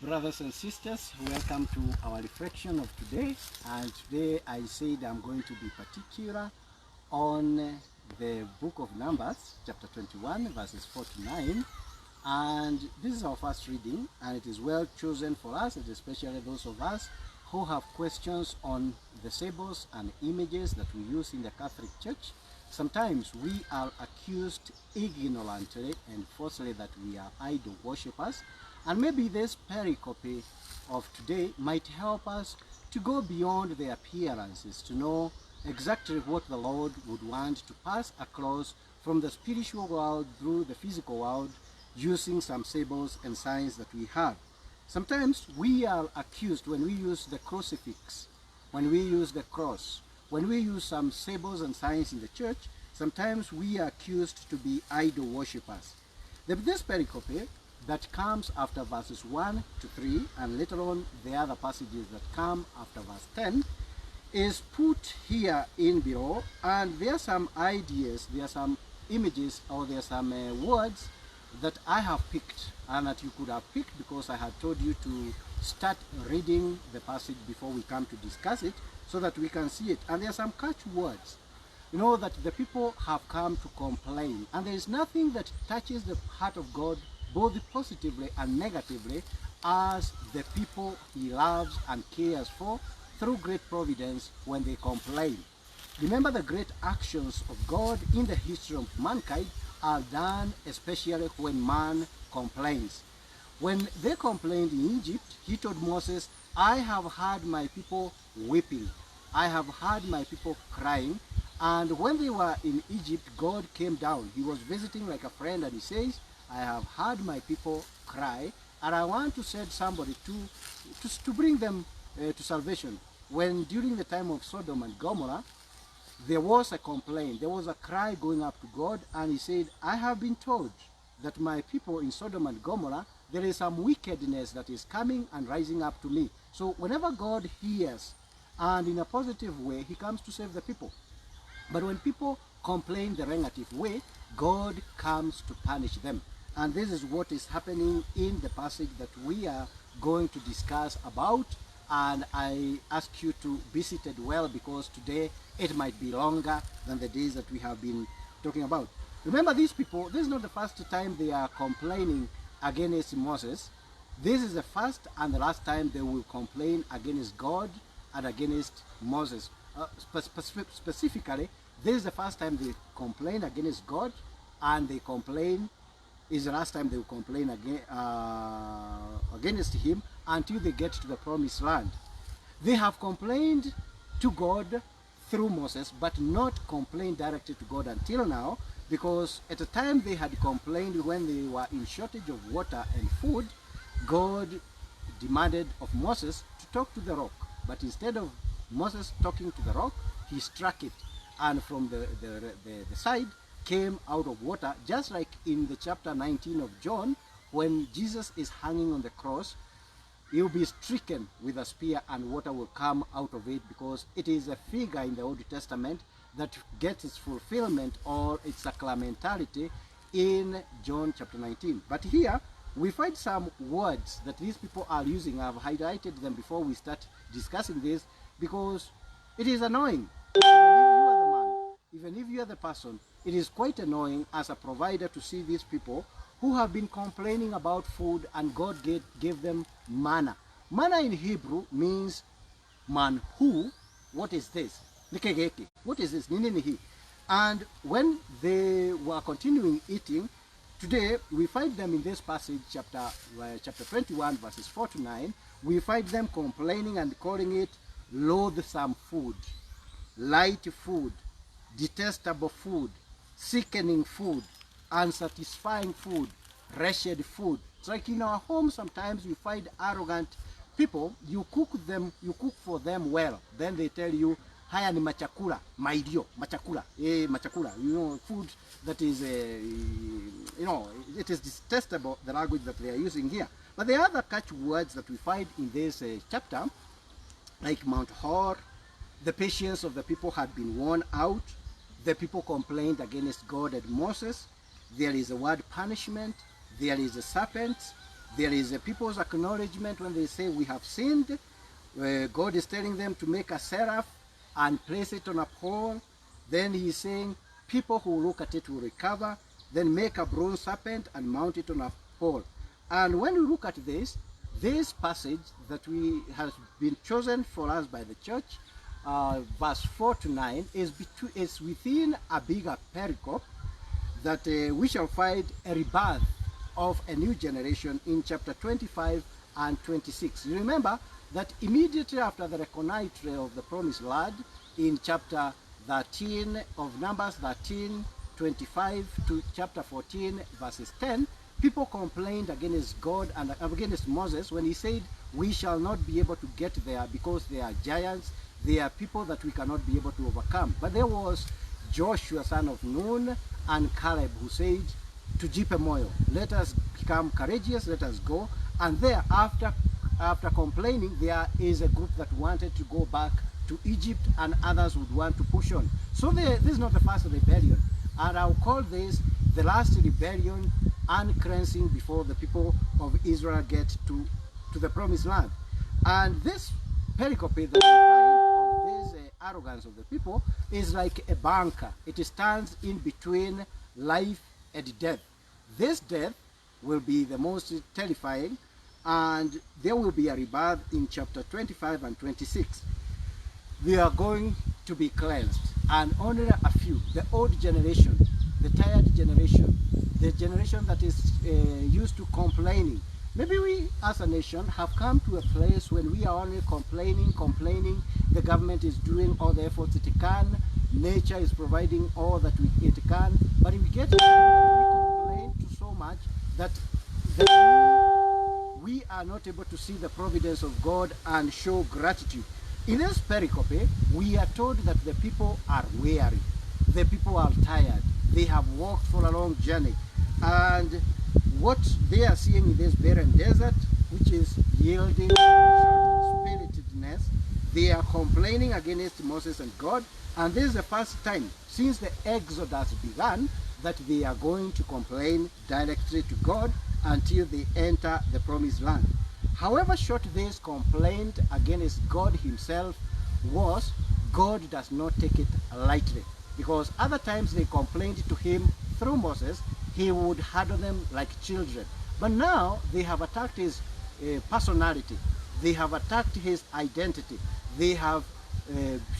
Brothers and sisters, welcome to our reflection of today. And today I said I'm going to be particular on the book of Numbers, chapter 21, verses 4 to 9. And this is our first reading, and it is well chosen for us, and especially those of us who have questions on the symbols and images that we use in the Catholic Church. Sometimes we are accused ignorantly and falsely that we are idol worshippers. And maybe this pericope of today might help us to go beyond the appearances, to know exactly what the Lord would want to pass across from the spiritual world through the physical world, using some symbols and signs that we have. Sometimes we are accused when we use the crucifix, when we use the cross, when we use some symbols and signs in the church, sometimes we are accused to be idol worshippers. This pericope that comes after verses 1 to 3, and later on the other passages that come after verse 10, is put here in below, and there are some ideas, there are some images, or there are some words that I have picked, and that you could have picked because I had told you to start reading the passage before we come to discuss it, so that we can see it. And there are some catch words, you know, that the people have come to complain, and there is nothing that touches the heart of God both positively and negatively as the people he loves and cares for through great providence when they complain. Remember, the great actions of God in the history of mankind are done especially when man complains. When they complained in Egypt, he told Moses, I have heard my people weeping. I have heard my people crying. And when they were in Egypt, God came down. He was visiting like a friend, and he says, I have heard my people cry, and I want to send somebody to bring them to salvation. When during the time of Sodom and Gomorrah, there was a complaint, there was a cry going up to God, and he said, I have been told that my people in Sodom and Gomorrah, there is some wickedness that is coming and rising up to me. So whenever God hears, and in a positive way, he comes to save the people. But when people complain the negative way, God comes to punish them. And this is what is happening in the passage that we are going to discuss about. And I ask you to be seated well, because today it might be longer than the days that we have been talking about. Remember, these people, this is not the first time they are complaining against Moses. This is the first and the last time they will complain against God and against Moses. Specifically, this is the first time they complain against God, and they complain is the last time they will complain against him until they get to the promised land. They have complained to God through Moses, but not complained directly to God until now, because at the time they had complained when they were in shortage of water and food. God demanded of Moses to talk to the rock, but instead of Moses talking to the rock, he struck it, and from the side came out of water, just like in the chapter 19 of John, when Jesus is hanging on the cross. He will be stricken with a spear, and water will come out of it, because it is a figure in the Old Testament that gets its fulfillment or its sacramentality in John chapter 19. But here we find some words that these people are using. I've highlighted them before we start discussing this, because it is annoying. Even if you are the person, it is quite annoying as a provider to see these people who have been complaining about food, and God gave them manna. Manna in Hebrew means manhu. What is this? What is this? And when they were continuing eating, today we find them in this passage, chapter 21, verses 4 to 9. We find them complaining and calling it loathsome food, light food, detestable food, sickening food, unsatisfying food, wretched food. It's like in our home sometimes you find arrogant people. You cook for them well, then they tell you, haya ni machakula, maidio, machakula, machakula, you know, food that is, you know, it is detestable, the language that they are using here. But the other catch words that we find in this chapter, like Mount Hor, the patience of the people had been worn out. The people complained against God and Moses. There is a word punishment. There is a serpent. There is a people's acknowledgement when they say we have sinned. God is telling them to make a seraph and place it on a pole. Then he's saying people who look at it will recover. Then make a bronze serpent and mount it on a pole. And when we look at this passage that we has been chosen for us by the church, verse 4 to 9, is within a bigger pericope that we shall find a rebirth of a new generation in chapter 25 and 26. You remember that immediately after the reconnoitry of the promised land in chapter 13 of Numbers 13, 25 to chapter 14 verses 10, people complained against God and against Moses when he said, we shall not be able to get there because they are giants, they are people that we cannot be able to overcome. But there was Joshua son of Nun and Caleb who said to Jepemoyo, let us become courageous, let us go. And there after complaining, there is a group that wanted to go back to Egypt and others would want to push on. So this is not the first rebellion. And I'll call this the last rebellion and cleansing before the people of Israel get to the promised land. And this pericope that we find of this arrogance of the people is like a bunker. It stands in between life and death. This death will be the most terrifying, and there will be a rebirth in chapter 25 and 26. They are going to be cleansed, and only a few, the old generation, the tired generation, the generation that is used to complaining. Maybe we as a nation have come to a place when we are only complaining. The government is doing all the efforts it can, nature is providing all that it can, but we get to that we complain to so much that we are not able to see the providence of God and show gratitude. In this pericope, we are told that the people are weary, the people are tired, they have walked for a long journey, and what they are seeing in this barren desert, which is yielding short-spiritedness, they are complaining against Moses and God, and this is the first time since the Exodus began that they are going to complain directly to God until they enter the promised land. However short this complaint against God himself was, God does not take it lightly, because other times they complained to him through Moses, he would handle them like children. But now they have attacked his personality, they have attacked his identity, they have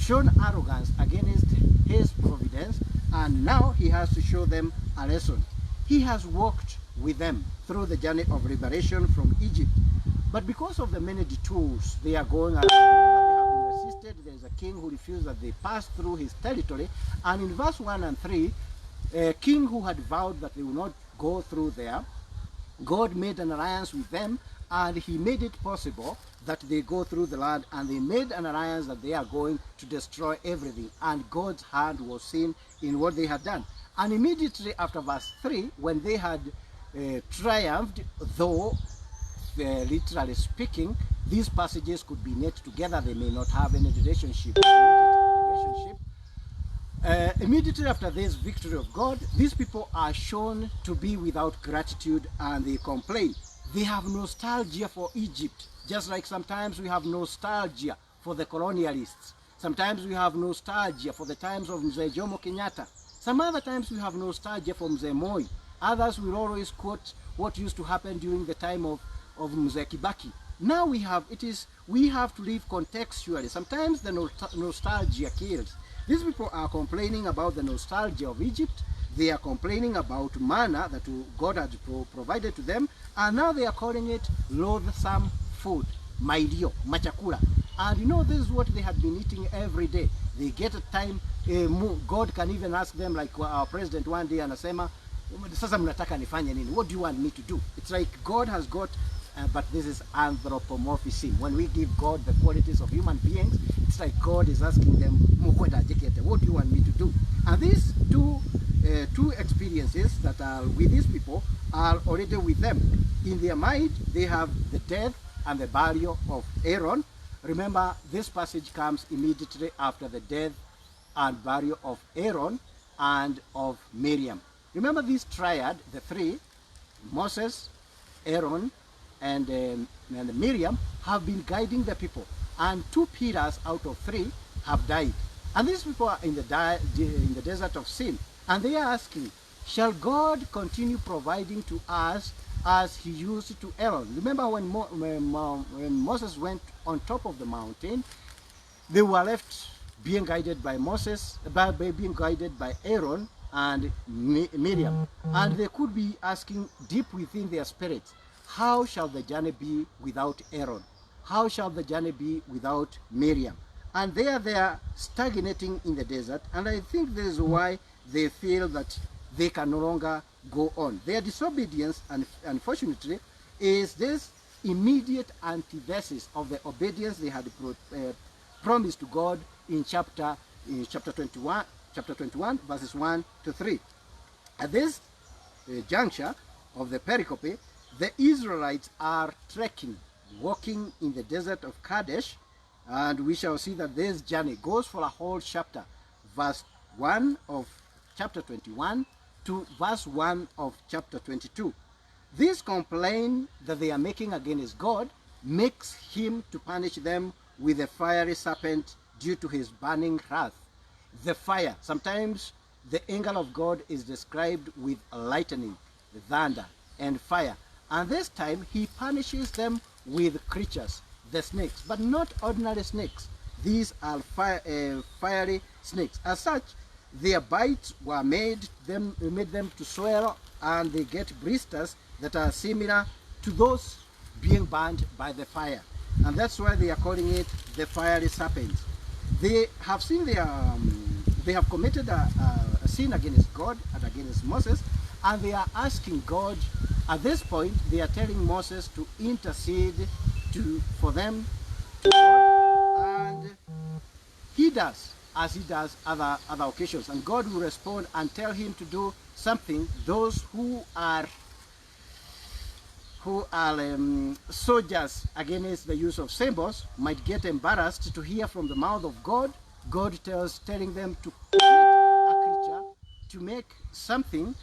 shown arrogance against his providence, and now he has to show them a lesson. He has walked with them through the journey of liberation from Egypt. But because of the many detours they are going around, remember they have been resisted, there is a king who refused that they pass through his territory, and in verse 1 and 3, a king who had vowed that they will not go through there, God made an alliance with them, and he made it possible that they go through the land, and they made an alliance that they are going to destroy everything, and God's hand was seen in what they had done. And immediately after verse 3, when they had triumphed, though literally speaking, these passages could be knit together, they may not have any relationship. Immediately after this victory of God, these people are shown to be without gratitude, and they complain. They have nostalgia for Egypt, just like sometimes we have nostalgia for the colonialists. Sometimes we have nostalgia for the times of Mzee Jomo Kenyatta. Some other times we have nostalgia for Mzee Moi. Others will always quote what used to happen during the time of Mzee Kibaki. Now we have to live contextually. Sometimes the nostalgia kills. These people are complaining about the nostalgia of Egypt. They are complaining about manna that God had provided to them, and now they are calling it loathsome food, maidio, machakula. And you know, this is what they had been eating every day. They get a time, God can even ask them, like our president one day anasema, sasa mnataka nifanye nini? What do you want me to do? It's like God has got, but this is anthropomorphism. When we give God the qualities of human beings, it's like God is asking them, what do you want me to do? And these two experiences that are with these people are already with them. In their mind, they have the death and the burial of Aaron. Remember, this passage comes immediately after the death and burial of Aaron and of Miriam. Remember this triad, the three, Moses, Aaron, and Miriam have been guiding the people, and 2 pillars out of 3 have died. And these people are in the desert of sin, and they are asking, shall God continue providing to us as he used to Aaron? Remember when Moses went on top of the mountain, they were left being guided by Moses, being guided by Aaron and Miriam. And they could be asking deep within their spirits, how shall the journey be without Aaron? How shall the journey be without Miriam? And they are stagnating in the desert, and I think this is why they feel that they can no longer go on. Their disobedience, unfortunately, is this immediate antithesis of the obedience they had promised to God in chapter 21, verses 1 to 3. At this juncture of the pericope, the Israelites are trekking, walking in the desert of Kadesh, and we shall see that this journey goes for a whole chapter, verse 1 of chapter 21 to verse 1 of chapter 22. This complaint that they are making against God makes him to punish them with a fiery serpent due to his burning wrath. The fire, sometimes the anger of God is described with lightning, thunder, and fire. And this time he punishes them with creatures, the snakes, but not ordinary snakes. These are fiery snakes. As such, their bites were made them to swell, and they get blisters that are similar to those being burned by the fire. And that's why they are calling it the fiery serpent. They have seen they have committed a sin against God and against Moses, and they are asking God. At this point, they are telling Moses to intercede for them to God, and he does, as he does other occasions, and God will respond and tell him to do something. Those who are soldiers against the use of symbols might get embarrassed to hear from the mouth of God. God telling them to create a creature, to make something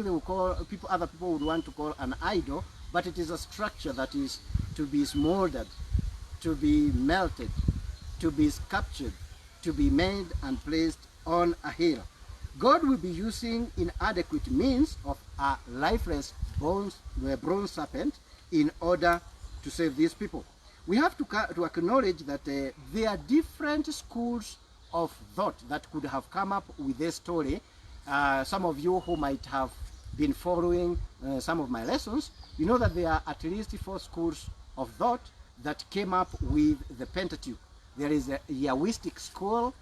they will call, other people would want to call an idol, but it is a structure that is to be smoldered, to be melted, to be sculptured, to be made and placed on a hill. God will be using inadequate means of a lifeless bronze serpent in order to save these people. We have to acknowledge that there are different schools of thought that could have come up with this story. Some of you who might have been following some of my lessons, you know that there are at least 4 schools of thought that came up with the Pentateuch. There is a Yahwistic school,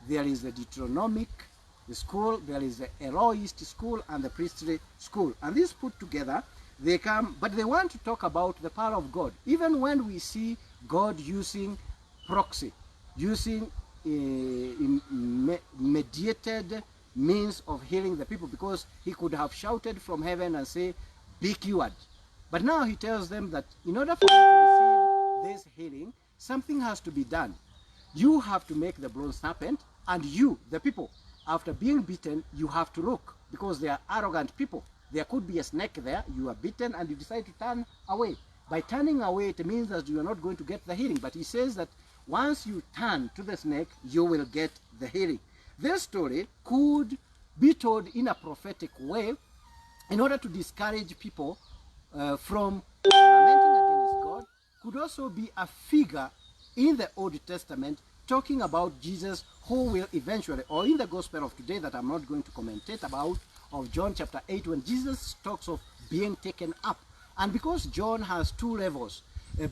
there is a Deuteronomic school, there is the Elohist school, and the priestly school. And these put together, they come, but they want to talk about the power of God. Even when we see God using proxy, using mediated means of healing the people, because he could have shouted from heaven and say, be cured. But now he tells them that in order for you to receive this healing, something has to be done. You have to make the bronze serpent, and you, the people, after being beaten, you have to look, because they are arrogant people. There could be a snake there, you are beaten, and you decide to turn away. By turning away, it means that you are not going to get the healing. But he says that once you turn to the snake, you will get the healing. This story could be told in a prophetic way in order to discourage people from lamenting against God. Could also be a figure in the Old Testament talking about Jesus, who will eventually, or in the gospel of today that I'm not going to commentate about, of John chapter 8, when Jesus talks of being taken up. And because John has 2 levels,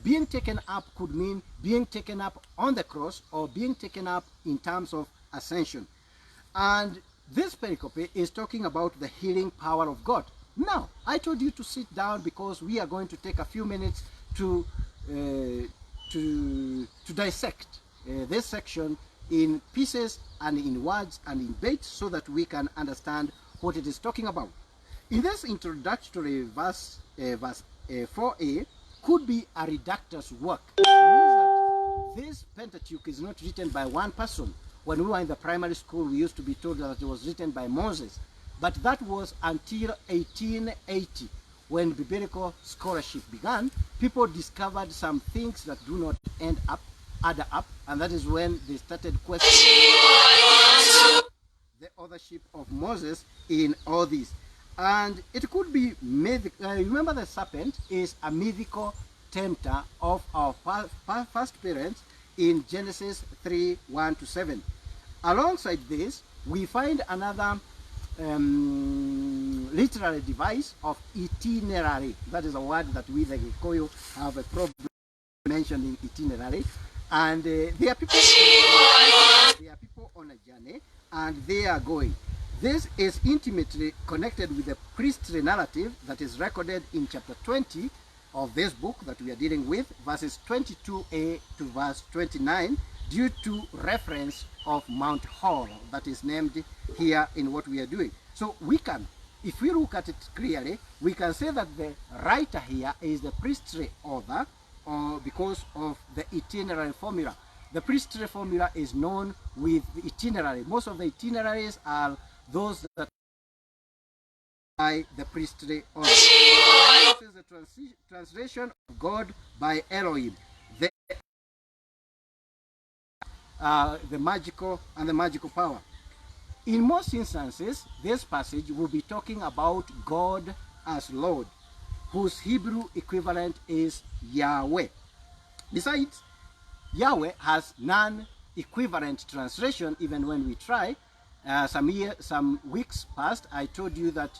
being taken up could mean being taken up on the cross, or being taken up in terms of ascension. And this pericope is talking about the healing power of God. Now, I told you to sit down because we are going to take a few minutes to dissect this section in pieces and in words and in bits, so that we can understand what it is talking about. In this introductory verse 4a could be a redactor's work. It means that this Pentateuch is not written by one person. When we were in the primary school, we used to be told that it was written by Moses. But that was until 1880, when biblical scholarship began, people discovered some things that do not add up, and that is when they started questioning the authorship of Moses in all this. And it could be remember, the serpent is a mythical tempter of our first parents in Genesis 3:1-7. Alongside this, we find another literary device of itinerary. That is a word that we, the Gikoyo, have a problem mentioning itinerary. And they are people on a journey, and they are going. This is intimately connected with the priestly narrative that is recorded in chapter 20 of this book that we are dealing with, verses 22a to verse 29, due to reference of Mount Hor that is named here in what we are doing. So we can, if we look at it clearly, we can say that the writer here is the priestly author, because of the itinerary formula. The priestly formula is known with the itinerary. Most of the itineraries are those that by the priestly author. This is the translation of God by Elohim, the magical power. In most instances, this passage will be talking about God as Lord, whose Hebrew equivalent is Yahweh. Besides, Yahweh has non-equivalent translation even when we try. Some weeks past, I told you that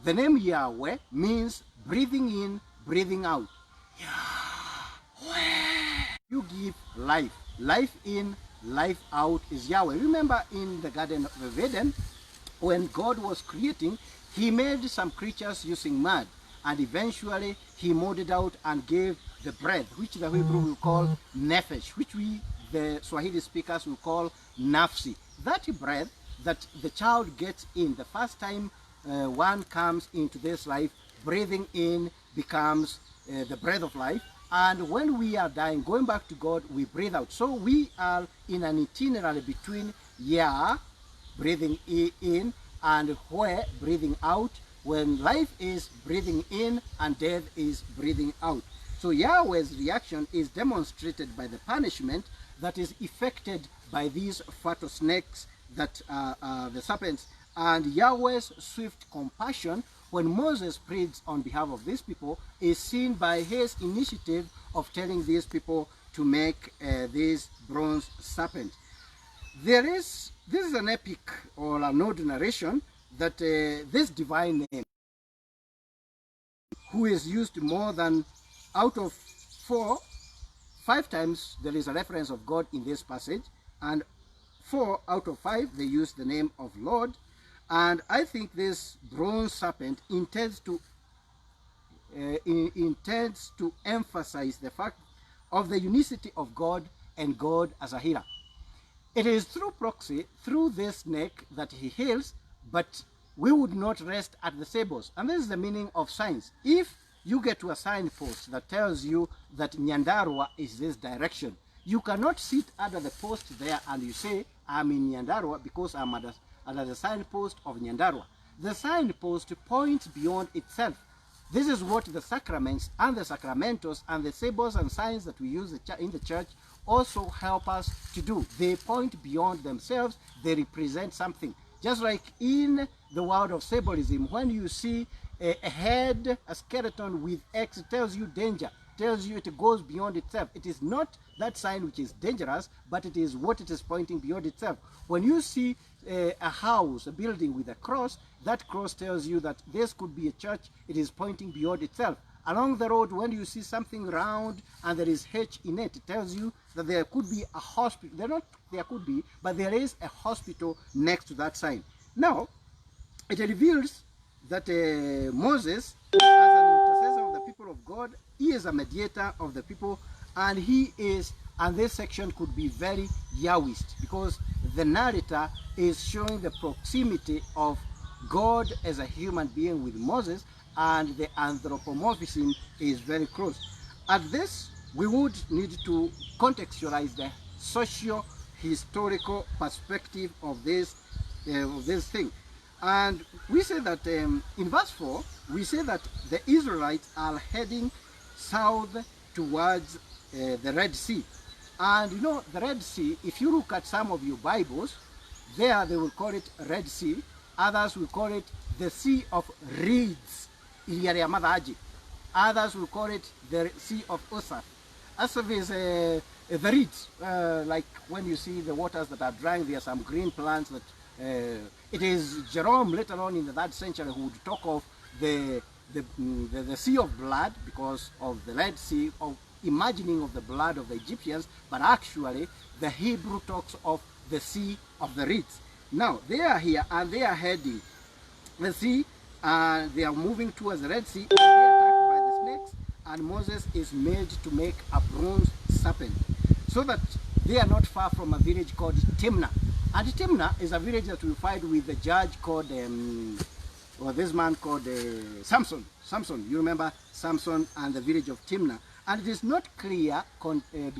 the name Yahweh means breathing in, breathing out. Yahweh. You give life. Life in, life out is Yahweh. Remember in the Garden of Eden, when God was creating, he made some creatures using mud, and eventually he molded out and gave the breath, which the Hebrew will call nefesh, which we, the Swahili speakers, will call nafsi. That breath that the child gets in the first time one comes into this life, breathing in becomes the breath of life, and when we are dying, going back to God, we breathe out. So we are in an itinerary between Yah, breathing in, and Hweh, breathing out, when life is breathing in and death is breathing out. So Yahweh's reaction is demonstrated by the punishment that is effected by these fatal snakes that are the serpents, and Yahweh's swift compassion when Moses pleads on behalf of these people is seen by his initiative of telling these people to make this bronze serpent. This is an epic or an old narration that this divine name, who is used more than out of 5 times there is a reference of God in this passage, and 4 out of 5 they use the name of Lord. And I think this bronze serpent intends to emphasize the fact of the unicity of God and God as a healer. It is through proxy, through this snake, that he heals, but we would not rest at the sables. And this is the meaning of signs. If you get to a signpost that tells you that Nyandarua is this direction, you cannot sit under the post there and you say, I'm in Nyandarua because I'm at the signpost of Nyandarua. The signpost points beyond itself. This is what the sacraments and the sacramentos and the symbols and signs that we use in the church also help us to do. They point beyond themselves. They represent something. Just like in the world of symbolism, when you see a head, a skeleton with X, it tells you danger, tells you it goes beyond itself. It is not that sign which is dangerous, but it is what it is pointing beyond itself. When you see a house, a building with a cross, that cross tells you that this could be a church. It is pointing beyond itself. Along the road, when you see something round and there is H in it, it tells you that there could be a hospital. There could be, but there is a hospital next to that sign. Now, it reveals that Moses, as an intercessor of the people of God, he is a mediator of the people, and and this section could be very Yahwist, because the narrator is showing the proximity of God as a human being with Moses, and the anthropomorphism is very close. At this, we would need to contextualize the socio-historical perspective of this thing. And we say that in verse 4, we say that the Israelites are heading south towards the Red Sea. And you know, the Red Sea, if you look at some of your Bibles, there they will call it Red Sea. Others will call it the Sea of Reeds. Others will call it the Sea of Osaph. Osaph is the reeds, like when you see the waters that are drying, there are some green plants that it is Jerome later on in the 3rd century who would talk of the Sea of Blood because of the Red Sea, of imagining of the blood of the Egyptians, but actually the Hebrew talks of the Sea of the Reeds. Now they are here and they are heading the sea, they are moving towards the Red Sea, and they are attacked by the snakes, and Moses is made to make a bronze serpent, so that they are not far from a village called Timnah. And Timnah is a village that we find with a judge called, or this man called Samson. Samson, you remember Samson and the village of Timnah. And it is not clear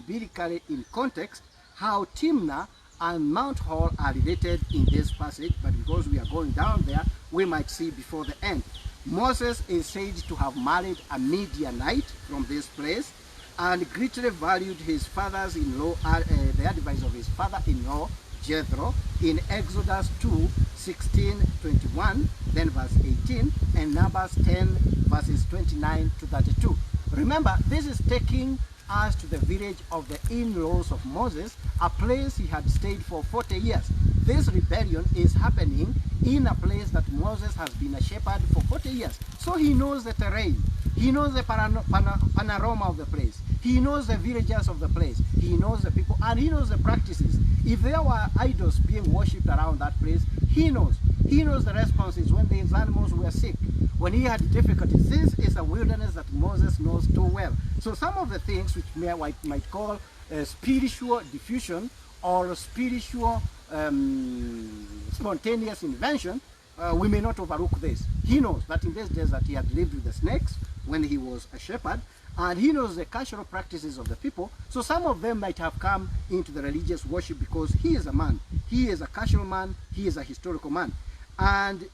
biblically in context how Timnah and Mount Hor are related in this passage, but because we are going down there, we might see before the end. Moses is said to have married a Midianite from this place and greatly valued his father-in-law, the advice of his father-in-law, Jethro, in Exodus 2, 16, 21, then verse 18, and Numbers 10, verses 29 to 32. Remember, this is taking us to the village of the in-laws of Moses, a place he had stayed for 40 years. This rebellion is happening in a place that Moses has been a shepherd for 40 years. So he knows the terrain, he knows the panorama of the place, he knows the villagers of the place, he knows the people, and he knows the practices. If there were idols being worshipped around that place, he knows. He knows the responses when these animals were sick, when he had difficulties. This is a wilderness that Moses knows too well. So some of the things which might call spiritual diffusion or spiritual spontaneous invention, we may not overlook this. He knows that in this desert he had lived with the snakes when he was a shepherd, and he knows the cultural practices of the people. So some of them might have come into the religious worship because he is a man, he is a cultural man, he is a historical man. And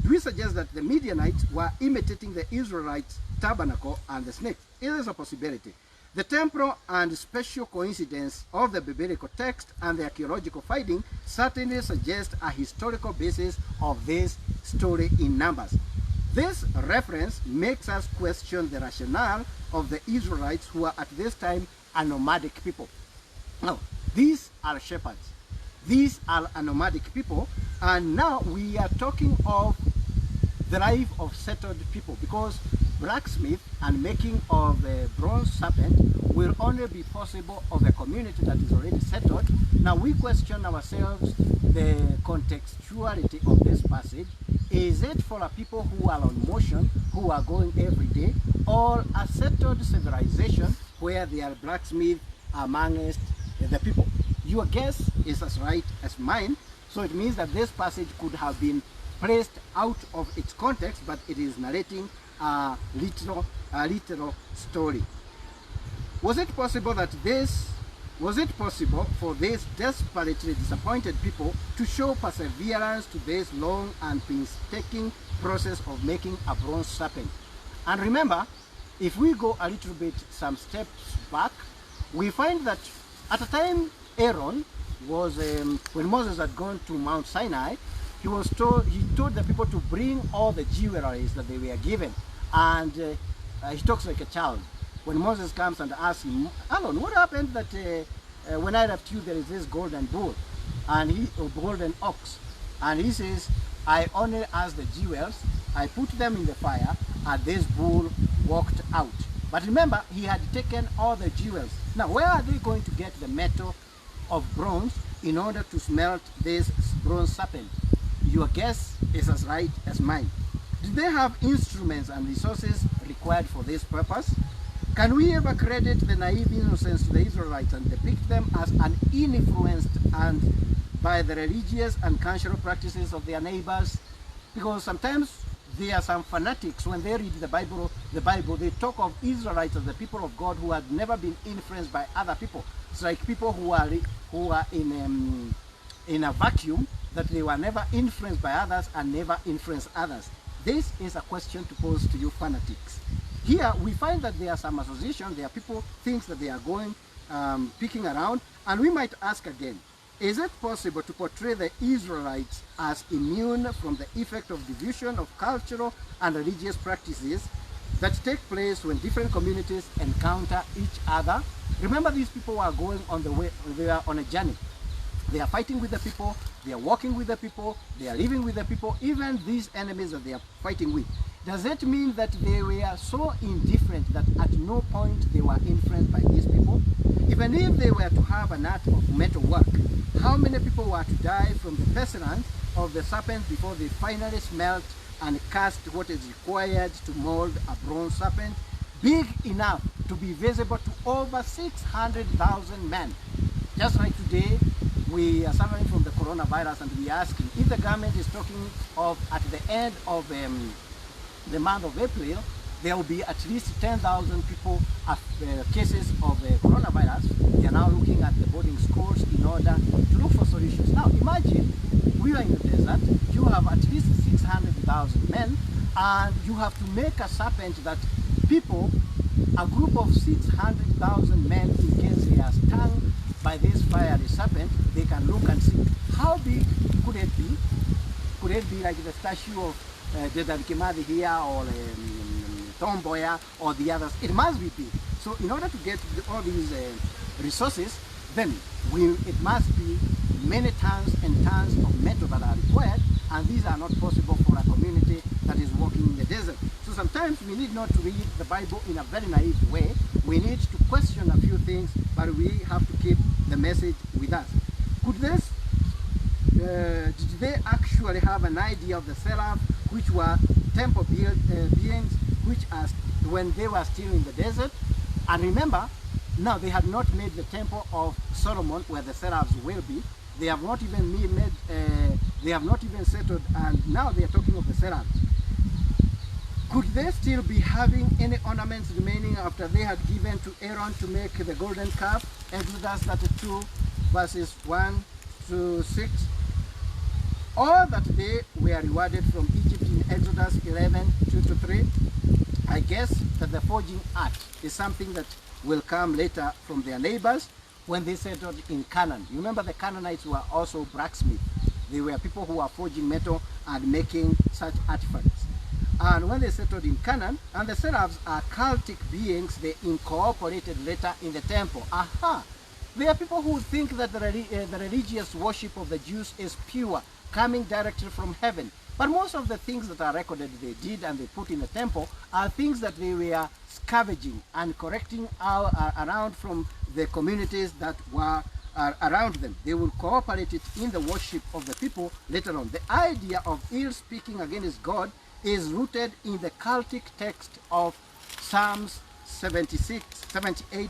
we suggest that the Midianites were imitating the Israelites' tabernacle and the snake. It is a possibility. The temporal and special coincidence of the biblical text and the archaeological finding certainly suggest a historical basis of this story in Numbers. This reference makes us question the rationale of the Israelites, who are at this time a nomadic people. Now, these are shepherds. These are a nomadic people, and now we are talking of the life of settled people, because blacksmith and making of a bronze serpent will only be possible of a community that is already settled. Now we question ourselves the contextuality of this passage. Is it for a people who are on motion, who are going every day, or a settled civilization where there are blacksmiths amongst the people? Your guess is as right as mine. So it means that this passage could have been placed out of its context, but it is narrating a literal story. Was it possible for these desperately disappointed people to show perseverance to this long and painstaking process of making a bronze serpent? And remember, if we go a little bit some steps back, we find that at the time Aaron was, when Moses had gone to Mount Sinai, he told the people to bring all the jewelries that they were given. And he talks like a child. When Moses comes and asks him, Aaron, what happened that when I left you there is this golden bull and golden ox? And he says, I only asked the jewels, I put them in the fire, and this bull walked out. But remember, he had taken all the jewels. Now, where are they going to get the metal of bronze in order to smelt this bronze serpent? Your guess is as right as mine. Did they have instruments and resources required for this purpose? Can we ever credit the naive innocence to the Israelites and depict them as uninfluenced and by the religious and cultural practices of their neighbors? Because sometimes there are some fanatics, when they read the Bible, they talk of Israelites as the people of God who had never been influenced by other people. It's like people who are in in a vacuum, that they were never influenced by others and never influenced others? This is a question to pose to you fanatics. Here we find that there are some association, there are people, things that they are going, picking around, and we might ask again, is it possible to portray the Israelites as immune from the effect of division of cultural and religious practices that take place when different communities encounter each other? Remember, these people are going on the way, they are on a journey. They are fighting with the people, they are walking with the people, they are living with the people, even these enemies that they are fighting with. Does it mean that they were so indifferent that at no point they were influenced by these people? Even if they were to have an art of metal work, how many people were to die from the pestilence of the serpent before they finally smelt and cast what is required to mold a bronze serpent big enough to be visible to over 600,000 men? Just like today, we are suffering from the coronavirus, and we are asking if the government is talking of at the end of the month of April, there will be at least 10,000 people cases of coronavirus. We are now looking at the boarding schools in order to look for solutions. Now imagine we are in the desert, you have at least 600,000 men, and you have to make a serpent that people, a group of 600,000 men, in case they are stung by this fiery serpent, they can look and see how big could it be? Could it be like the statue of Dedar Kimathi here, or Tom Mboya, or the others? It must be big. So in order to get all these resources, then it must be many tons and tons of metal that are required, and these are not possible for a community that is walking in the desert. So sometimes we need not to read the Bible in a very naive way. We need to question a few things, but we have to keep the message with us. Could this, did they actually have an idea of the seraph, which were temple beings, which are when they were still in the desert? And remember, now they had not made the temple of Solomon where the seraphs will be. They have not even they have not even settled, and now they are talking of the seraphs. Could they still be having any ornaments remaining after they had given to Aaron to make the golden calf? Exodus 32 verses 1 to 6. Or that they were rewarded from Egypt in Exodus 11 2 to 3. I guess that the forging art is something that will come later from their neighbors when they settled in Canaan. You remember the Canaanites were also blacksmiths. They were people who were forging metal and making such artifacts. And when they settled in Canaan, and the seraphs are cultic beings, they incorporated later in the temple. Aha! There are people who think that the religious worship of the Jews is pure, coming directly from heaven. But most of the things that are recorded they did and they put in the temple are things that they were scavenging and collecting around from the communities that were around them. They will cooperate it in the worship of the people later on. The idea of ill speaking against God is rooted in the cultic text of Psalms 78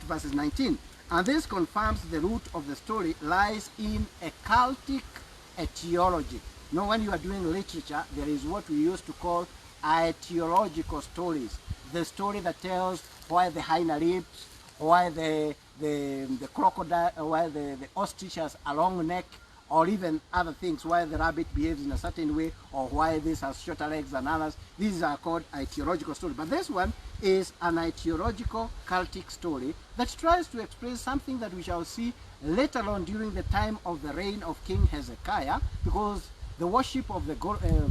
verses 19. And this confirms the root of the story lies in a cultic etiology. Now, when you are doing literature, there is what we used to call etiological stories. The story that tells why the hyena leaps, why the crocodile, why the ostrich has a long neck, or even other things, why the rabbit behaves in a certain way, or why this has shorter legs than others. These are called etiological stories. But this one is an etiological cultic story that tries to express something that we shall see later on during the time of the reign of King Hezekiah, because the worship of the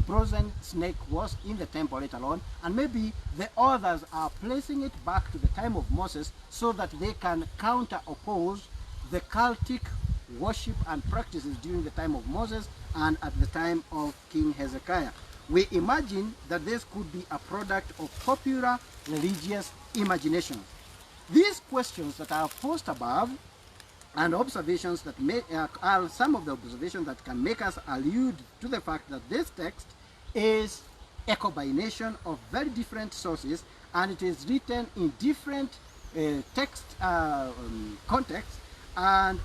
brazen snake was in the temple later on, and maybe the authors are placing it back to the time of Moses so that they can counter-oppose the cultic worship and practices during the time of Moses and at the time of King Hezekiah. We imagine that this could be a product of popular religious imagination. These questions that are posed above and observations that are some of the observations that can make us allude to the fact that this text is a combination of very different sources, and it is written in different text contexts and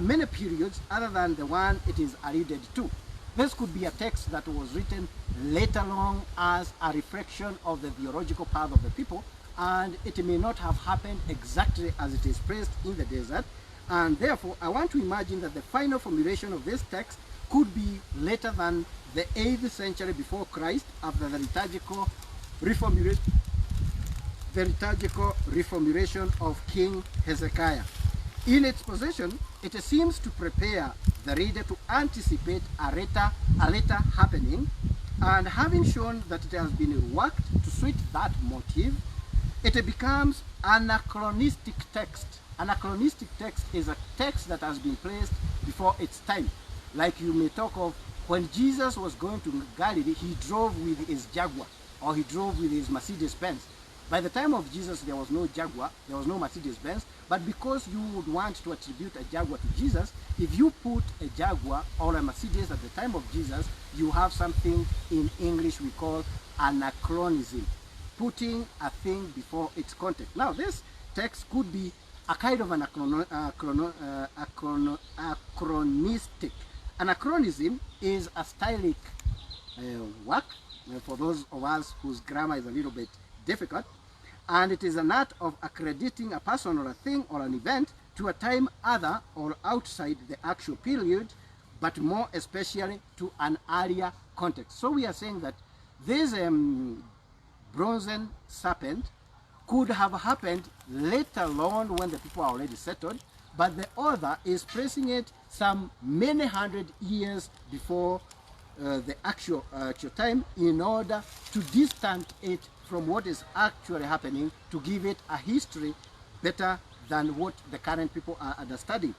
many periods other than the one it is alluded to. This could be a text that was written later on as a reflection of the theological path of the people, and it may not have happened exactly as it is placed in the desert. And therefore, I want to imagine that the final formulation of this text could be later than the 8th century before Christ, after the liturgical reformulation of King Hezekiah. In its possession, it seems to prepare the reader to anticipate a later happening, and having shown that it has been worked to suit that motive, it becomes anachronistic text. Anachronistic text is a text that has been placed before its time. Like you may talk of when Jesus was going to Galilee, he drove with his Jaguar, or he drove with his Mercedes-Benz. By the time of Jesus, there was no Jaguar, there was no Mercedes-Benz, but because you would want to attribute a Jaguar to Jesus, if you put a Jaguar or a Mercedes at the time of Jesus, you have something in English we call anachronism, putting a thing before its context. Now, this text could be a kind of an anachronistic. Anachronism is a stylistic work, for those of us whose grammar is a little bit difficult, and it is an art of accrediting a person or a thing or an event to a time other or outside the actual period, but more especially to an earlier context. So we are saying that this Bronze Serpent could have happened later on when the people are already settled, but the author is placing it some many hundred years before the actual time, in order to distance it from what is actually happening, to give it a history better than what the current people are understanding.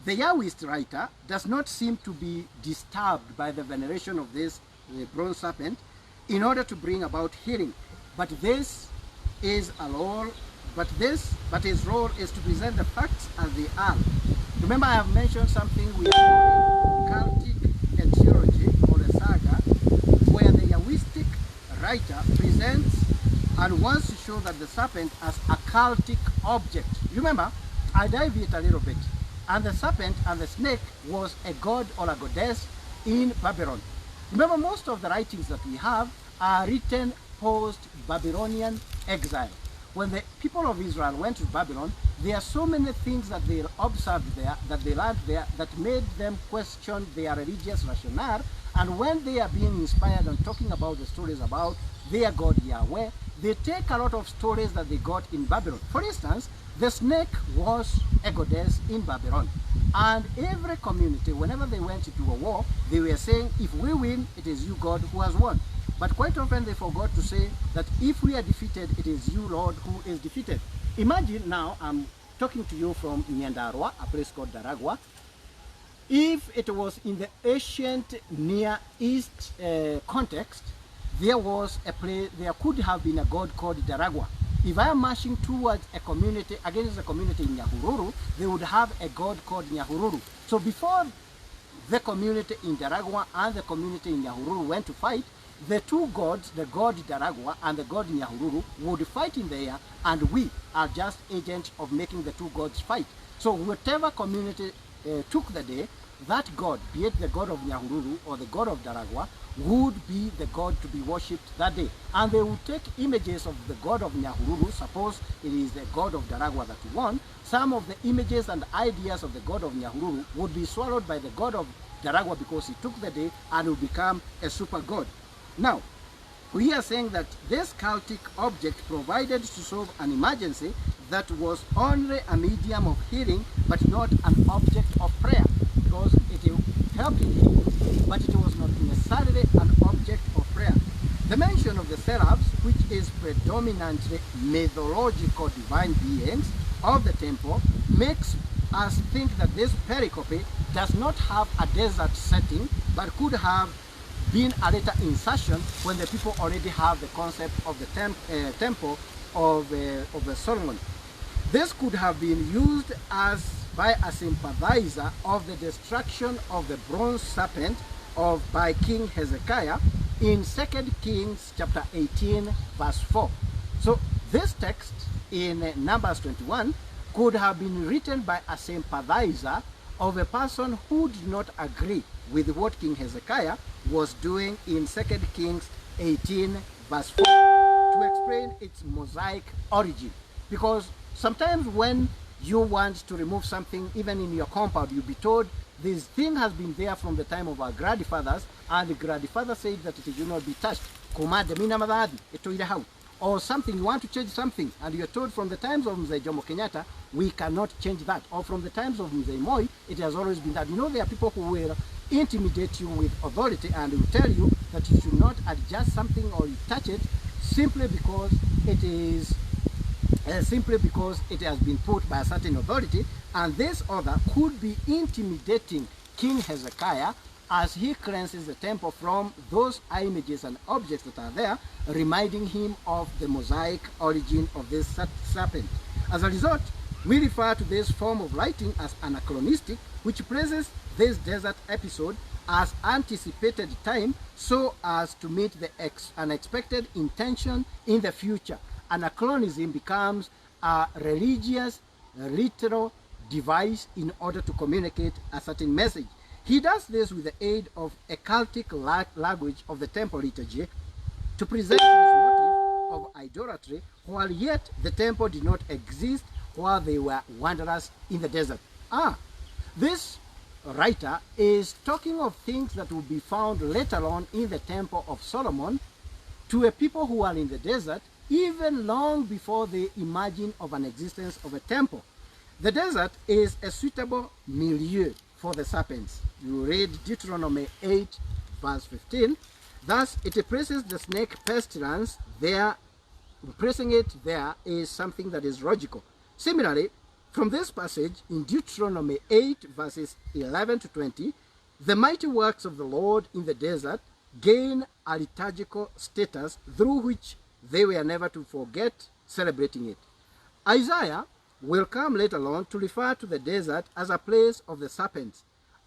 The Yahwist writer does not seem to be disturbed by the veneration of this bronze serpent in order to bring about healing, but his role is to present the facts as they are. Remember, I have mentioned something we are calling cultic etiology, or a saga, where the Yahwistic writer presents and wants to show that the serpent as a cultic object. Remember, I dive it a little bit. And the serpent and the snake was a god or a goddess in Babylon. Remember, most of the writings that we have are written post-Babylonian exile. When the people of Israel went to Babylon, there are so many things that they observed there, that they learned there, that made them question their religious rationale. And when they are being inspired and talking about the stories about their God Yahweh, they take a lot of stories that they got in Babylon. For instance, the snake was a goddess in Babylon. And every community, whenever they went into a war, they were saying, if we win, it is you, God, who has won. But quite often they forgot to say that if we are defeated, it is you, Lord, who is defeated. Imagine now I'm talking to you from Nyandarua, a place called Daragwa. If it was in the ancient Near East context, there was a place, there could have been a god called Daragwa. If I am marching towards a community, against a community in Nyahururu, they would have a god called Nyahururu. So before the community in Daragwa and the community in Nyahururu went to fight, the two gods, the god Daragwa and the god Nyahururu, would fight in the air, and we are just agents of making the two gods fight. So whatever community took the day, that god, be it the god of Nyahururu or the god of Daragwa, would be the god to be worshipped that day. And they would take images of the god of Nyahururu, suppose it is the god of Daragwa that won. Some of the images and ideas of the god of Nyahururu would be swallowed by the god of Daragwa because he took the day and would become a super god. Now, we are saying that this cultic object provided to solve an emergency that was only a medium of healing, but not an object of prayer, because it helped in healing, but it was not necessarily an object of prayer. The mention of the seraphs, which is predominantly mythological divine beings of the temple, makes us think that this pericope does not have a desert setting, but could have been a later insertion when the people already have the concept of the temple of Solomon. This could have been used as by a sympathizer of the destruction of the bronze serpent by King Hezekiah in 2 Kings chapter 18 verse 4. So this text in Numbers 21 could have been written by a sympathizer of a person who did not agree with what King Hezekiah was doing in 2 Kings 18 verse 4 to explain its Mosaic origin. Because sometimes when you want to remove something even in your compound, you'll be told this thing has been there from the time of our grandfathers, and the grandfather said that it will not be touched. Or something, you want to change something, and you're told from the times of Mzee Jomo Kenyatta, we cannot change that. Or from the times of Mzee Moi, it has always been that. You know, there are people who will intimidate you with authority and will tell you that you should not adjust something or you touch it simply because it is it has been put by a certain authority, and this order could be intimidating King Hezekiah as he cleanses the temple from those images and objects that are there, reminding him of the Mosaic origin of this serpent. As a result, we refer to this form of writing as anachronistic, which places this desert episode as anticipated time so as to meet the unexpected intention in the future. Anachronism becomes a religious, literal device in order to communicate a certain message. He does this with the aid of a cultic language of the temple liturgy to present his motive of idolatry, while yet the temple did not exist while they were wanderers in the desert. This writer is talking of things that will be found later on in the temple of Solomon to a people who are in the desert, even long before they imagine of an existence of a temple. The desert is a suitable milieu for the serpents. You read Deuteronomy 8 verse 15. Thus it places the snake pestilence there. Placing it there is something that is logical. Similarly, from this passage in Deuteronomy 8 verses 11 to 20, the mighty works of the Lord in the desert gain a liturgical status through which they were never to forget celebrating it. Isaiah will come later on to refer to the desert as a place of the serpents,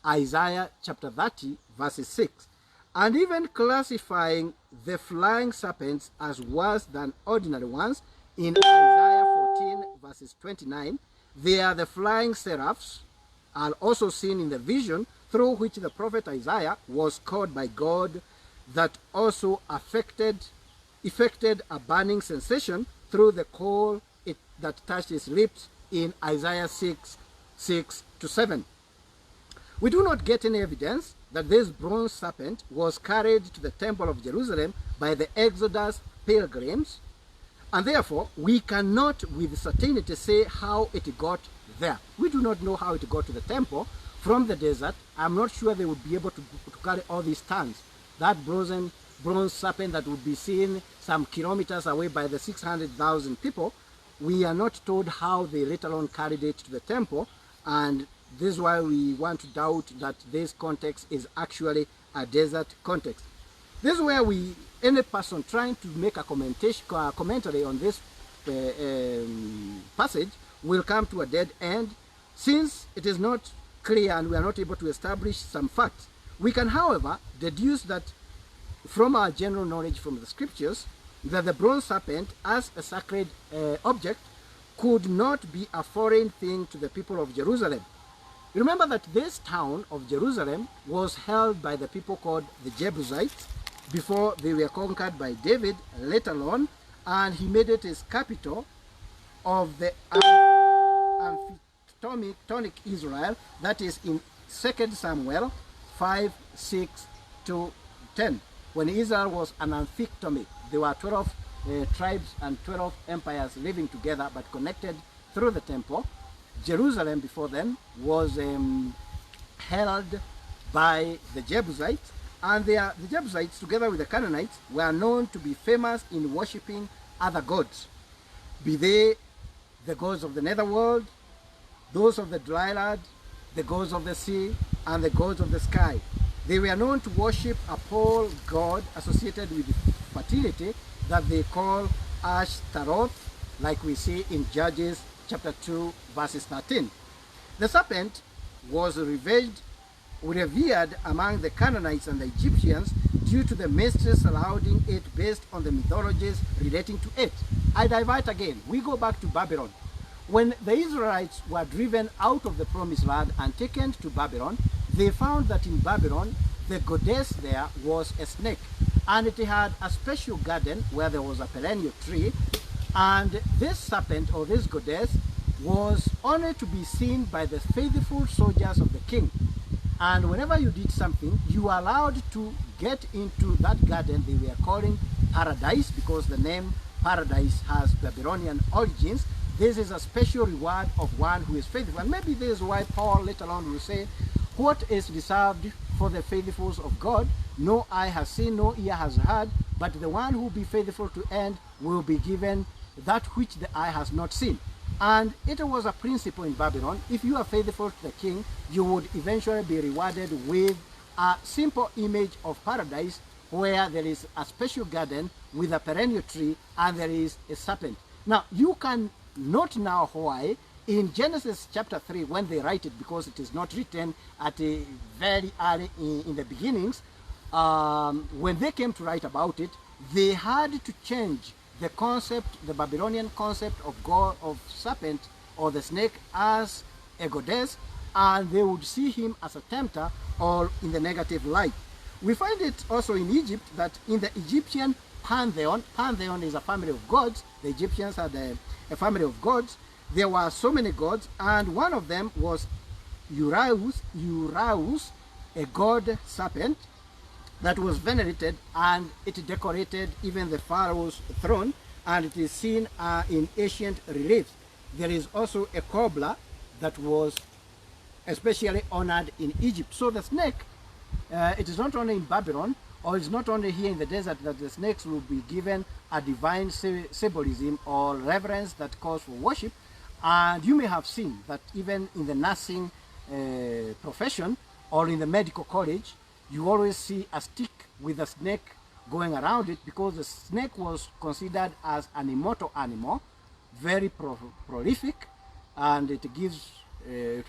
Isaiah chapter 30 verses 6, and even classifying the flying serpents as worse than ordinary ones in Isaiah 14 verses 29. They are the flying seraphs, are also seen in the vision through which the prophet Isaiah was called by God, that also effected a burning sensation through the coal that touched his lips in Isaiah 6:6-7. We do not get any evidence that this bronze serpent was carried to the temple of Jerusalem by the Exodus pilgrims, and therefore we cannot with certainty say how it got there. We do not know how it got to the temple from the desert. I'm not sure they would be able to carry all these tons. That bronze serpent that would be seen some kilometers away by the 600,000 people, we are not told how they later on carried it to the temple, and this is why we want to doubt that this context is actually a desert context. This is where any person trying to make a commentary on this passage will come to a dead end, since it is not clear and we are not able to establish some facts. We can, however, deduce that from our general knowledge from the scriptures, that the bronze serpent as a sacred object could not be a foreign thing to the people of Jerusalem. Remember that this town of Jerusalem was held by the people called the Jebusites before they were conquered by David later on, and he made it his capital of the amphitonic Israel, that is in 2 Samuel 5:6-10. When Israel was an amphitonic, there were 12 tribes and 12 empires living together but connected through the temple. Jerusalem before then was held by the Jebusites, and the Jebusites together with the Canaanites were known to be famous in worshipping other gods, be they the gods of the netherworld, those of the dry land, the gods of the sea, and the gods of the sky. They were known to worship a pole god associated with fertility that they call Ashtaroth, like we see in Judges chapter 2 verses 13. The serpent was revered among the Canaanites and the Egyptians due to the mysteries surrounding it based on the mythologies relating to it. I divert again. We go back to Babylon. When the Israelites were driven out of the promised land and taken to Babylon, they found that in Babylon, the goddess there was a snake, and it had a special garden where there was a perennial tree, and this serpent or this goddess was only to be seen by the faithful soldiers of the king. And whenever you did something, you were allowed to get into that garden they were calling paradise, because the name paradise has Babylonian origins. This is a special reward of one who is faithful. And maybe this is why Paul later on will say, what is reserved for the faithful of God, no eye has seen, no ear has heard, but the one who will be faithful to end will be given that which the eye has not seen. And it was a principle in Babylon. If you are faithful to the king, you would eventually be rewarded with a simple image of paradise, where there is a special garden with a perennial tree and there is a serpent. Now, you can note now why in Genesis chapter 3, when they write it, because it is not written at a very early in the beginnings, when they came to write about it, they had to change the concept, the Babylonian concept of God, of serpent or the snake, as a goddess, and they would see him as a tempter or in the negative light. We find it also in Egypt that in the Egyptian pantheon is a family of gods. The Egyptians had a family of gods. There were so many gods, and one of them was Uraus, a god serpent that was venerated, and it decorated even the pharaoh's throne, and it is seen in ancient reliefs. There is also a cobra that was especially honored in Egypt. So the snake, it is not only in Babylon, or it's not only here in the desert, that the snakes will be given a divine symbolism or reverence that calls for worship. And you may have seen that even in the nursing profession or in the medical college, you always see a stick with a snake going around it, because the snake was considered as an immortal animal, very prolific, and it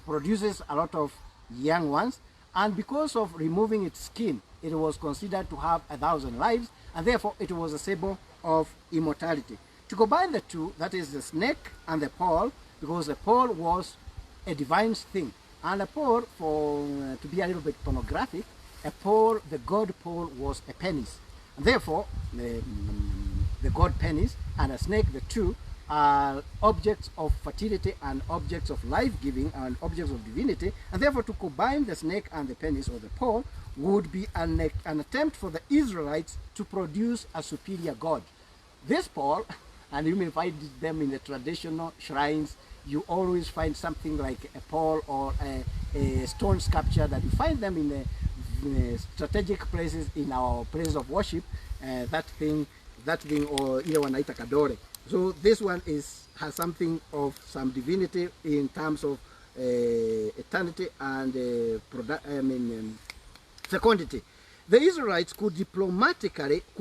produces a lot of young ones. And because of removing its skin, it was considered to have 1,000 lives, and therefore it was a symbol of immortality. To combine the two, that is the snake and the pole, because the pole was a divine thing, and a pole, to be a little bit pornographic, a pole, the god pole, was a penis, and therefore the god penis and a snake, the two are objects of fertility and objects of life-giving and objects of divinity, and therefore to combine the snake and the penis or the pole would be an attempt for the Israelites to produce a superior god. This pole, and you may find them in the traditional shrines, you always find something like a pole or a stone sculpture that you find them in the strategic places in our places of worship, that thing, or ile wanaita kadore. So this one has something of some divinity in terms of eternity and fecundity. The Israelites could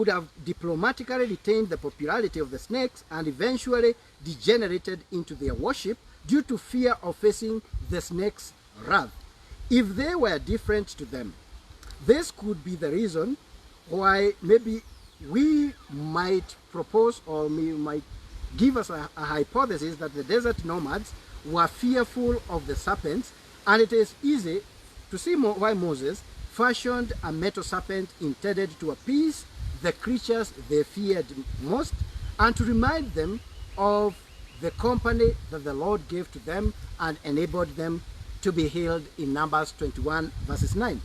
have diplomatically retained the popularity of the snakes and eventually degenerated into their worship due to fear of facing the snake's wrath. If they were different to them, this could be the reason why maybe we might propose, or we might give us a hypothesis that the desert nomads were fearful of the serpents, and it is easy to see why Moses fashioned a metal serpent intended to appease the creatures they feared most and to remind them of the company that the Lord gave to them and enabled them to be healed in Numbers 21 verses 9.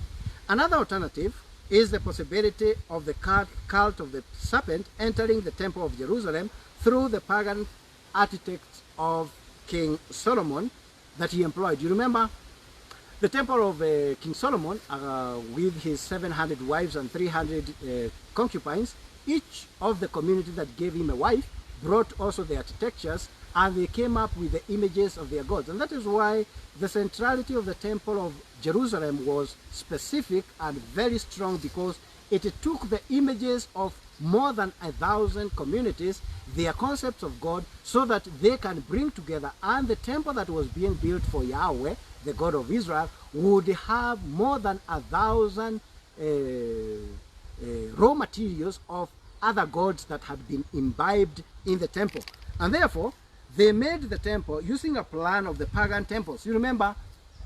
Another alternative is the possibility of the cult of the serpent entering the temple of Jerusalem through the pagan architects of King Solomon that he employed. You remember the temple of King Solomon, with his 700 wives and 300 concubines, each of the community that gave him a wife brought also the architectures, and they came up with the images of their gods. And that is why the centrality of the temple of Jerusalem was specific and very strong, because it took the images of more than 1,000 communities, their concepts of God, so that they can bring together, and the temple that was being built for Yahweh, the God of Israel, would have more than 1,000 raw materials of other gods that had been imbibed in the temple. And therefore, they made the temple using a plan of the pagan temples. You remember,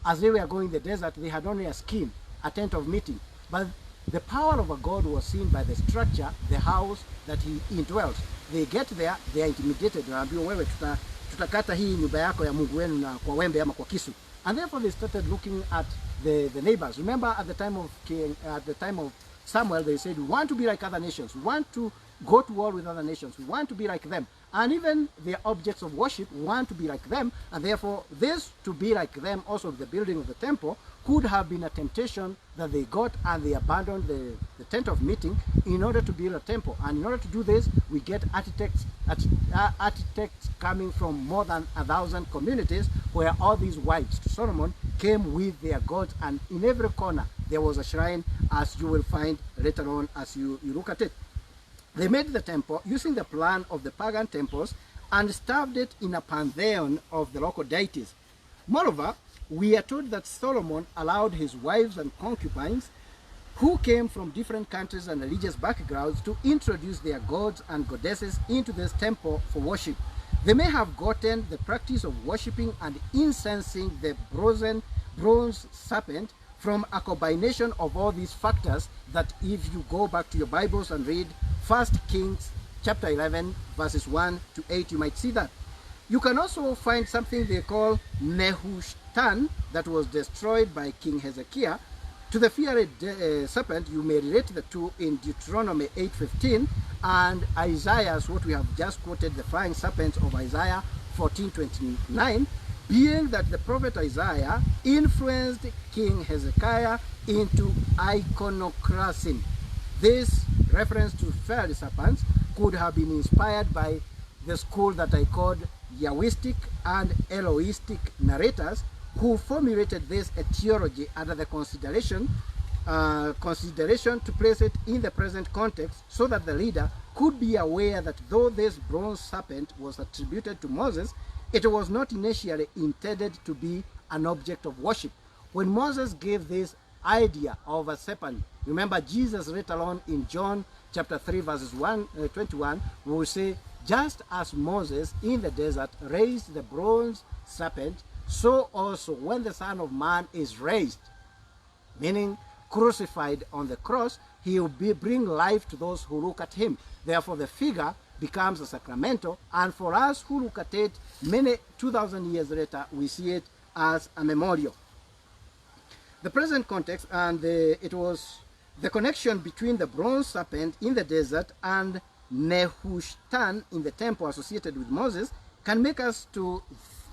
as they were going in the desert, they had only a skin, a tent of meeting. But The power of a God was seen by the structure, the house that he indwelt. They get there, they are intimidated. Wanaambiwa wewe tutakata hii nyumba yako ya Mungu wenu na kwa wembe ama kwa kisu. And therefore they started looking at the neighbors. Remember at the time of Samuel, they said, we want to be like other nations. We want to go to war with other nations. We want to be like them. And even their objects of worship want to be like them. And therefore, this to be like them, also the building of the temple, could have been a temptation that they got, and they abandoned the tent of meeting in order to build a temple. And in order to do this, we get architects coming from more than 1,000 communities, where all these wives to Solomon came with their gods, and in every corner there was a shrine, as you will find later on as you look at it. They made the temple using the plan of the pagan temples and starved it in a pantheon of the local deities. Moreover, we are told that Solomon allowed his wives and concubines, who came from different countries and religious backgrounds, to introduce their gods and goddesses into this temple for worship. They may have gotten the practice of worshipping and incensing the bronze serpent from a combination of all these factors that, if you go back to your Bibles and read 1 Kings chapter 11 verses 1 to 8, you might see that. You can also find something they call Nehushtan that was destroyed by King Hezekiah. To the fiery serpent, you may relate the two in Deuteronomy 8:15 and Isaiah's, what we have just quoted, the flying serpents of Isaiah 14:29, being that the prophet Isaiah influenced King Hezekiah into iconoclasm. This reference to fiery serpents could have been inspired by the school that I called Yahwistic and Elohistic narrators, who formulated this etiology under the consideration to place it in the present context, so that the reader could be aware that though this bronze serpent was attributed to Moses, it was not initially intended to be an object of worship. When Moses gave this idea of a serpent, remember Jesus later on in John chapter 3 verses 21, we will say, just as Moses in the desert raised the bronze serpent, so also when the Son of Man is raised, meaning crucified on the cross, he will bring life to those who look at him. Therefore the figure becomes a sacramento, and for us who look at it many 2,000 years later, we see it as a memorial. The present context, and it was the connection between the bronze serpent in the desert and Nehushtan in the temple associated with Moses, can make us to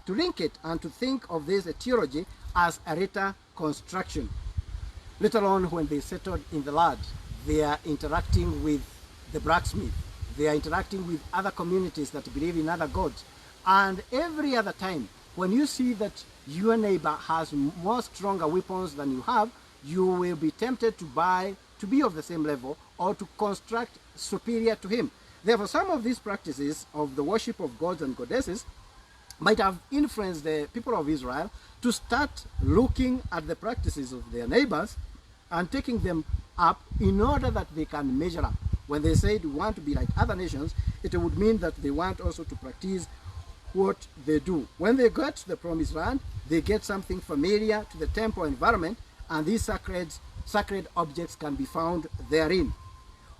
link it and to think of this etiology as a later construction. Later on, when they settled in the land, they are interacting with the blacksmith. They are interacting with other communities that believe in other gods. And every other time, when you see that your neighbor has more stronger weapons than you have, you will be tempted to be of the same level or to construct superior to him. Therefore, some of these practices of the worship of gods and goddesses might have influenced the people of Israel to start looking at the practices of their neighbors and taking them up in order that they can measure up. When they said we want to be like other nations, it would mean that they want also to practice what they do. When they get to the promised land, they get something familiar to the temple environment, and these sacred objects can be found therein.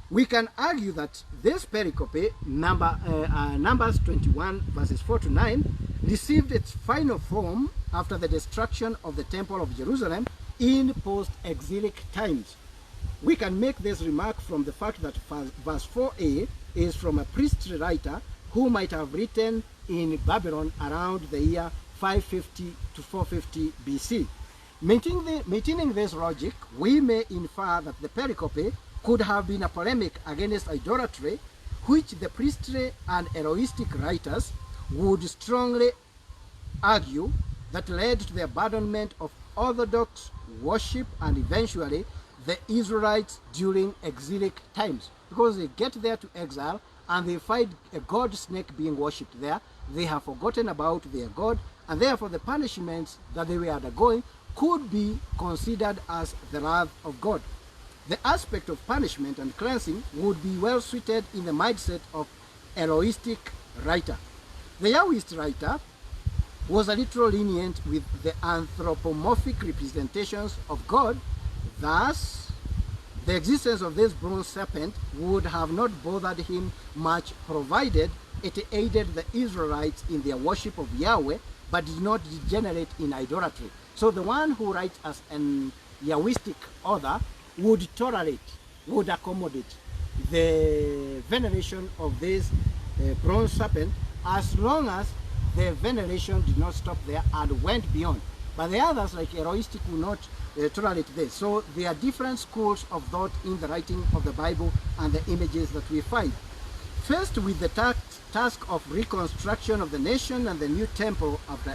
We can argue that this pericope, Numbers 21 verses 4 to 9, received its final form after the destruction of the Temple of Jerusalem in post-exilic times. We can make this remark from the fact that verse 4a is from a priestly writer who might have written in Babylon around the year 550 to 450 BC. Maintaining this logic, we may infer that the pericope could have been a polemic against idolatry, which the priestly and Elohistic writers would strongly argue that led to the abandonment of orthodox worship and eventually the Israelites during exilic times. Because they get there to exile and they find a god snake being worshipped there, they have forgotten about their God, and therefore the punishments that they were undergoing could be considered as the wrath of God. The aspect of punishment and cleansing would be well suited in the mindset of Elohistic writer. The Yahwist writer was a little lenient with the anthropomorphic representations of God. Thus, The existence of this bronze serpent would have not bothered him much, provided it aided the Israelites in their worship of Yahweh, but did not degenerate in idolatry. So the one who writes as an Yahwistic author would tolerate, would accommodate the veneration of this bronze serpent, as long as the veneration did not stop there and went beyond. But the others, like Heroistic, will not tolerate this. So there are different schools of thought in the writing of the Bible and the images that we find. First, with the task of reconstruction of the nation and the new temple after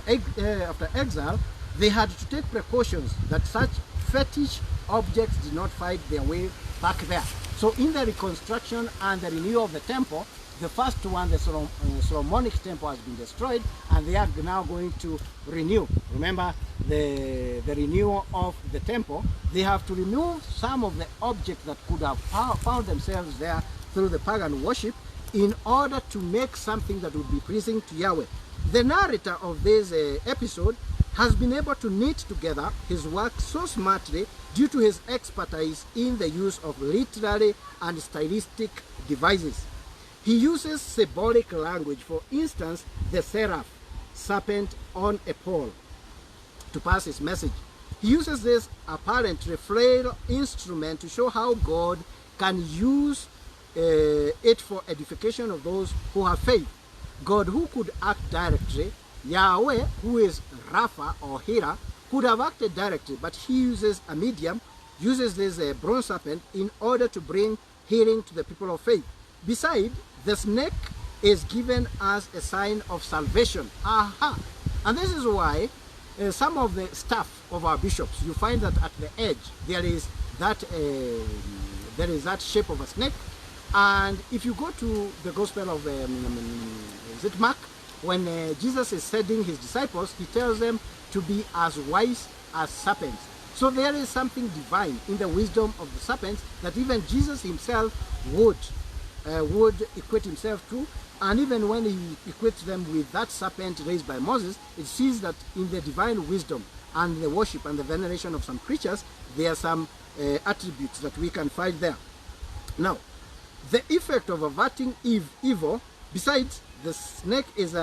exile, they had to take precautions that such fetish objects did not find their way back there. So in the reconstruction and the renewal of the temple, the first one, the Solomonic temple, has been destroyed, and they are now going to renew. Remember the renewal of the temple, they have to remove some of the objects that could have found themselves there through the pagan worship, in order to make something that would be pleasing to Yahweh. The narrator of this episode has been able to knit together his work so smartly due to his expertise in the use of literary and stylistic devices. He uses symbolic language, for instance, the seraph, serpent on a pole, to pass his message. He uses this apparently frail instrument to show how God can use it for edification of those who have faith. God, who could act directly, Yahweh, who is Rapha or Hira, could have acted directly, but he uses a medium, uses this bronze serpent in order to bring healing to the people of faith. Besides, the snake is given as a sign of salvation. Aha! And this is why some of the staff of our bishops, you find that at the edge there is that shape of a snake. And if you go to the Gospel of is it Mark, when Jesus is sending his disciples, he tells them to be as wise as serpents. So there is something divine in the wisdom of the serpents that even Jesus himself would equate himself to. And even when he equates them with that serpent raised by Moses, it sees that in the divine wisdom and the worship and the veneration of some creatures, there are some attributes that we can find there. Now, the effect of averting evil, besides the snake is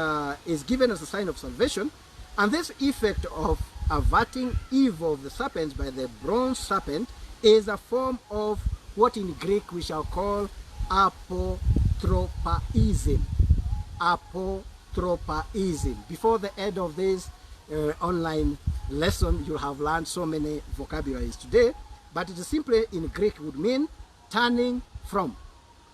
given as a sign of salvation, and this effect of averting evil of the serpents by the bronze serpent is a form of what in Greek we shall call apotropaism. Apotropaism. Before the end of this online lesson, you'll have learned so many vocabularies today, but it is simply in Greek would mean turning from.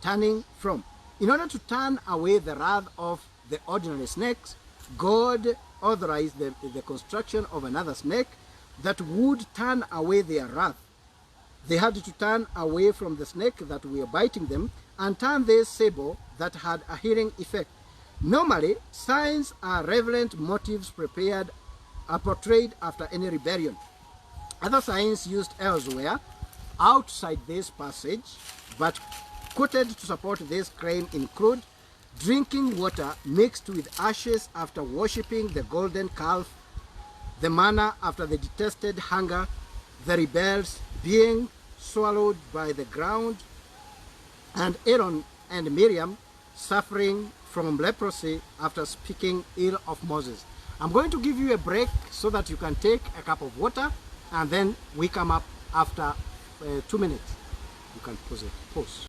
Turning from. In order to turn away the wrath of the ordinary snakes, God authorized the construction of another snake that would turn away their wrath. They had to turn away from the snake that were biting them and turn this sable that had a healing effect. Normally, signs are relevant motives portrayed after any rebellion. Other signs used elsewhere outside this passage, but quoted to support this claim, include drinking water mixed with ashes after worshipping the golden calf, the manna after the detested hunger, the rebels being swallowed by the ground, and Aaron and Miriam suffering from leprosy after speaking ill of Moses. I'm going to give you a break so that you can take a cup of water, and then we come up after 2 minutes. You can pause it. Pause.